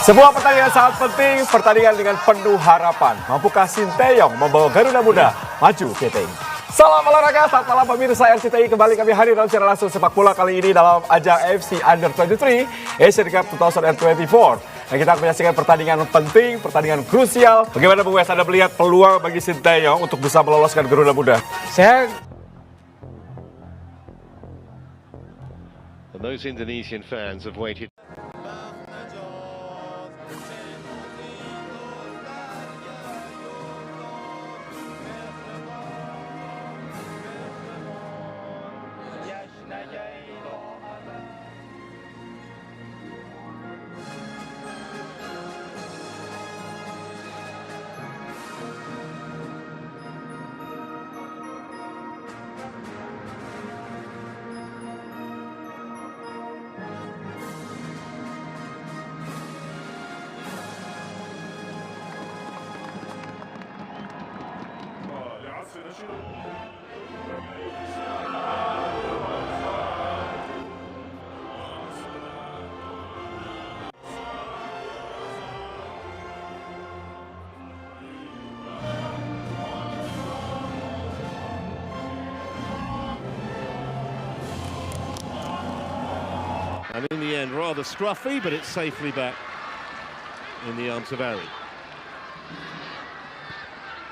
Sebuah pertandingan sangat penting, pertandingan dengan penuh harapan. Mampukah Sinteyong membawa Garuda Muda maju KTI? Salam olahraga, selamat malam pemirsa RCTI. Kembali kami hadir dalam secara langsung sepak bola kali ini dalam ajang AFC Under-23 Asian Cup 2024. Dan kita akan menyaksikan pertandingan penting, pertandingan krusial. Bagaimana Bung Wes, Anda melihat peluang bagi Sinteyong untuk bisa meloloskan Garuda Muda? And those Indonesian fans have waited. And in the end, rather scruffy, but it's safely back in the arms of Ari.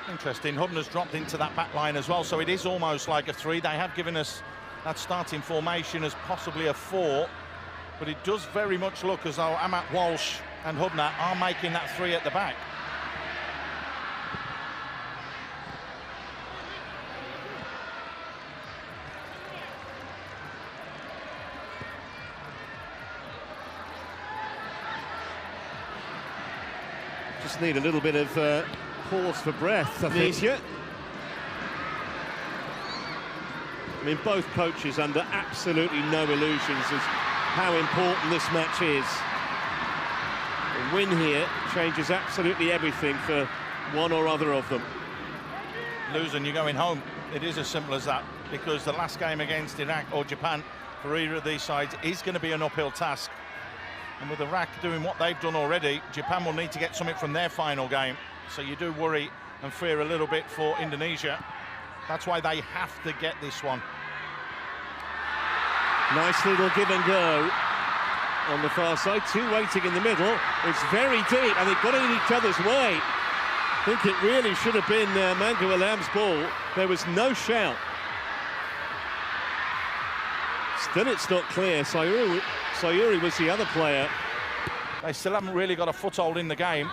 Interesting, Hubner's dropped into that back line as well, so it is almost like a three. They have given us that starting formation as possibly a four, but it does very much look as though Amat Walsh and Hubner are making that three at the back. Just need a little bit of pause for breath, I think. I mean, both coaches under absolutely no illusions as how important this match is. A win here changes absolutely everything for one or other of them. Losing, you're going home. It is as simple as that, because the last game against Iraq or Japan for either of these sides is going to be an uphill task. And with Iraq doing what they've done already, Japan will need to get something from their final game. So you do worry and fear a little bit for Indonesia. That's why they have to get this one. Nice little give and go on the far side. Two waiting in the middle. It's very deep and they've got it in each other's way. I think it really should have been Mangu Alam's ball. There was no shout. Still it's not clear. Sayuri was the other player. They still haven't really got a foothold in the game.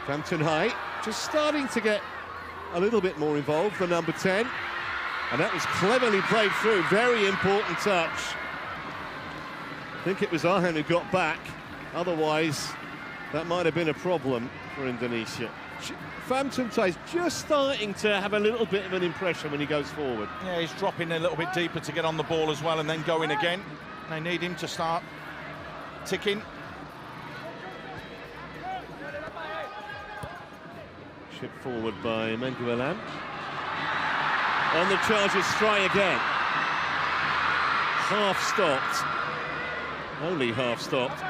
Frampton High just starting to get a little bit more involved for number 10. And that was cleverly played through. Very important touch. I think it was Arhan who got back. Otherwise, that might have been a problem for Indonesia. Frampton is just starting to have a little bit of an impression when he goes forward. Yeah, he's dropping a little bit deeper to get on the ball as well and then going again. They need him to start ticking. Shipped forward by Mangu Alam. On the charges, try again. Half stopped. Only half stopped.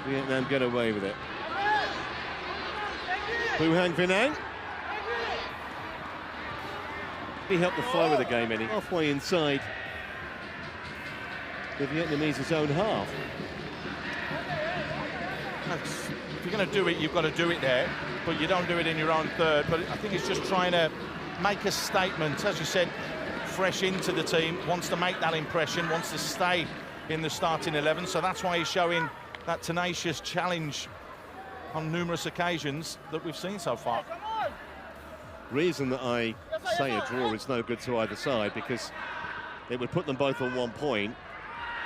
Vietnam get away with it. Buhang Vinang. He helped the flow of the game, Eddie. Halfway inside the Vietnamese's own half. If you're going to do it, you've got to do it there, but you don't do it in your own third. But I think it's just trying to make a statement, as you said, fresh into the team, wants to make that impression, wants to stay in the starting 11. So that's why he's showing that tenacious challenge on numerous occasions that we've seen so far. Reason that I say a draw is no good to either side, because it would put them both on 1 point.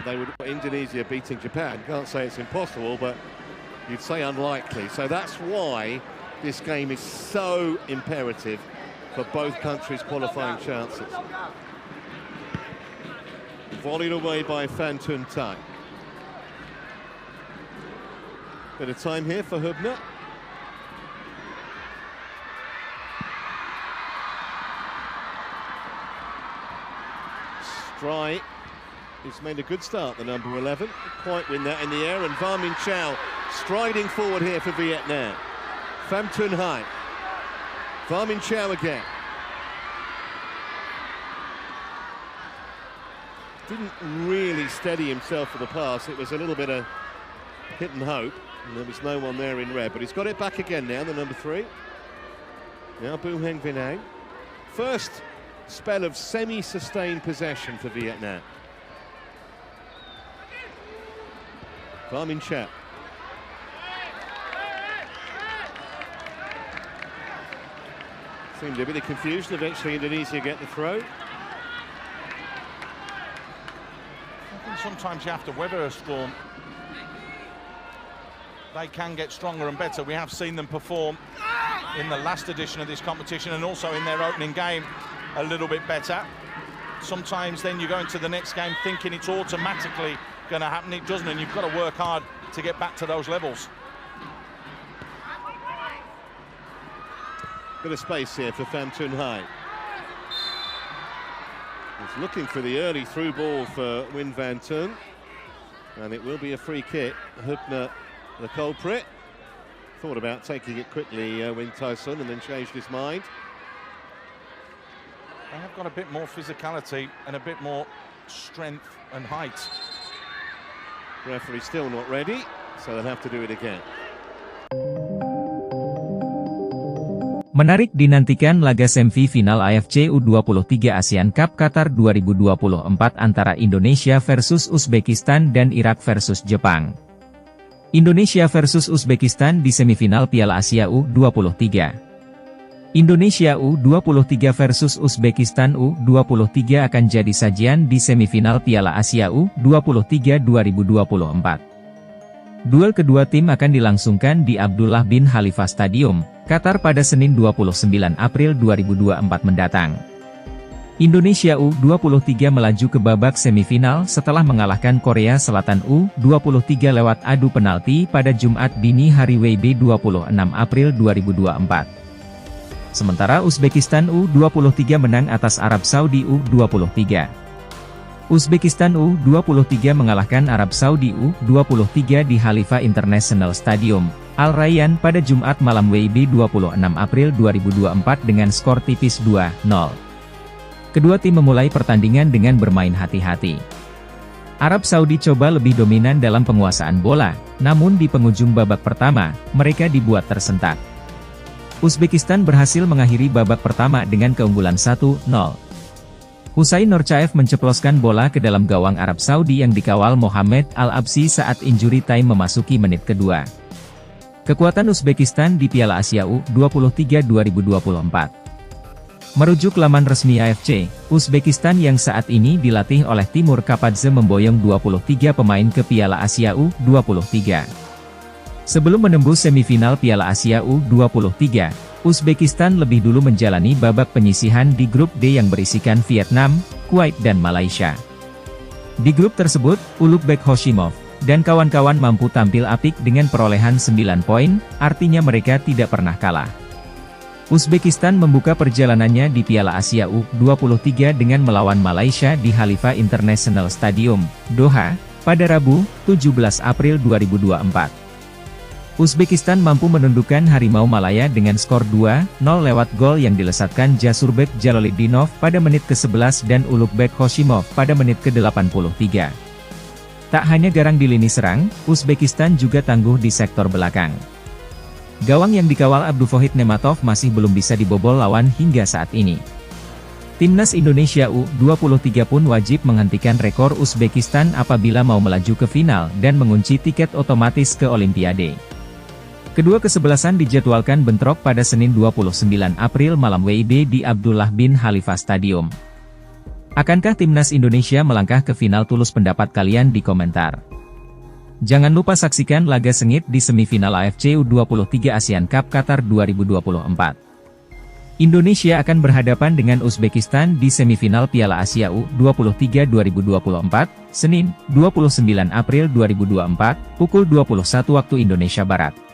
They would Indonesia beating Japan. Can't say it's impossible, but you'd say unlikely. So that's why this game is so imperative for both countries' qualifying chances. Volleyed away by Phan Thun Thai. Bit of time here for Hubner. Strike He's made a good start, the number 11. Didn't quite win that in the air, and Pham Minh Chau striding forward here for Vietnam. Pham Tuan Hai. Pham Minh Chau again. Didn't really steady himself for the pass. It was a little bit of hit and hope, and there was no one there in red. But he's got it back again now, the number 3. Now Boo Heng Vinay. First spell of semi-sustained possession for Vietnam. Pham Minh Chau. Seemed a bit of confusion. Eventually Indonesia get the throw. I think sometimes you have to weather a storm. They can get stronger and better. We have seen them perform in the last edition of this competition and also in their opening game a little bit better. Sometimes then you go into the next game thinking it's automatically going to happen. It doesn't, and you've got to work hard to get back to those levels. Bit of space here for Pham Tuan Hai. He's looking for the early through ball for Nguyen Van Thuong, and it will be a free kick. Hübner, the culprit, thought about taking it quickly, Nguyen Tai Son, and then changed his mind. They have got a bit more physicality and a bit more strength and height. Referee still not ready, so they'll have to do it again. Menarik dinantikan laga semifinal AFC U23 ASEAN Cup Qatar 2024 antara Indonesia versus Uzbekistan dan Irak versus Jepang. Indonesia versus Uzbekistan di semifinal Piala Asia U23. Indonesia U23 versus Uzbekistan U23 akan jadi sajian di semifinal Piala Asia U23 2024. Duel kedua tim akan dilangsungkan di Abdullah bin Khalifa Stadium, Qatar pada Senin 29 April 2024 mendatang. Indonesia U23 melaju ke babak semifinal setelah mengalahkan Korea Selatan U23 lewat adu penalti pada Jumat dini hari WIB 26 April 2024. Sementara Uzbekistan U23 menang atas Arab Saudi U23. Uzbekistan U23 mengalahkan Arab Saudi U23 di Khalifa International Stadium, Al Rayyan pada Jumat malam WIB 26 April 2024 dengan skor tipis 2-0. Kedua tim memulai pertandingan dengan bermain hati-hati. Arab Saudi coba lebih dominan dalam penguasaan bola, namun di penghujung babak pertama, mereka dibuat tersentak. Uzbekistan berhasil mengakhiri babak pertama dengan keunggulan 1-0. Husain Nurchaev menceploskan bola ke dalam gawang Arab Saudi yang dikawal Mohamed Al-Absi saat injury time memasuki menit kedua. Kekuatan Uzbekistan di Piala Asia U23 2024. Merujuk laman resmi AFC, Uzbekistan yang saat ini dilatih oleh Timur Kapadze memboyong 23 pemain ke Piala Asia U23. Sebelum menembus semifinal Piala Asia U23, Uzbekistan lebih dulu menjalani babak penyisihan di grup D yang berisikan Vietnam, Kuwait dan Malaysia. Di grup tersebut, Ulugbek Hoshimov dan kawan-kawan mampu tampil apik dengan perolehan 9 poin, artinya mereka tidak pernah kalah. Uzbekistan membuka perjalanannya di Piala Asia U23 dengan melawan Malaysia di Khalifa International Stadium, Doha, pada Rabu, 17 April 2024. Uzbekistan mampu menundukkan Harimau Malaya dengan skor 2-0 lewat gol yang dilesatkan Jasurbek Jaloliddinov pada menit ke-11 dan Ulugbek Hoshimov pada menit ke-83. Tak hanya garang di lini serang, Uzbekistan juga tangguh di sektor belakang. Gawang yang dikawal Abdufohid Nematov masih belum bisa dibobol lawan hingga saat ini. Timnas Indonesia U23 pun wajib menghentikan rekor Uzbekistan apabila mau melaju ke final dan mengunci tiket otomatis ke Olimpiade. Kedua kesebelasan dijadwalkan bentrok pada Senin 29 April malam WIB di Abdullah bin Khalifa Stadium. Akankah Timnas Indonesia melangkah ke final? Tulis pendapat kalian di komentar. Jangan lupa saksikan laga sengit di semifinal AFC U23 ASEAN Cup Qatar 2024. Indonesia akan berhadapan dengan Uzbekistan di semifinal Piala Asia U23 2024, Senin, 29 April 2024, pukul 21 waktu Indonesia Barat.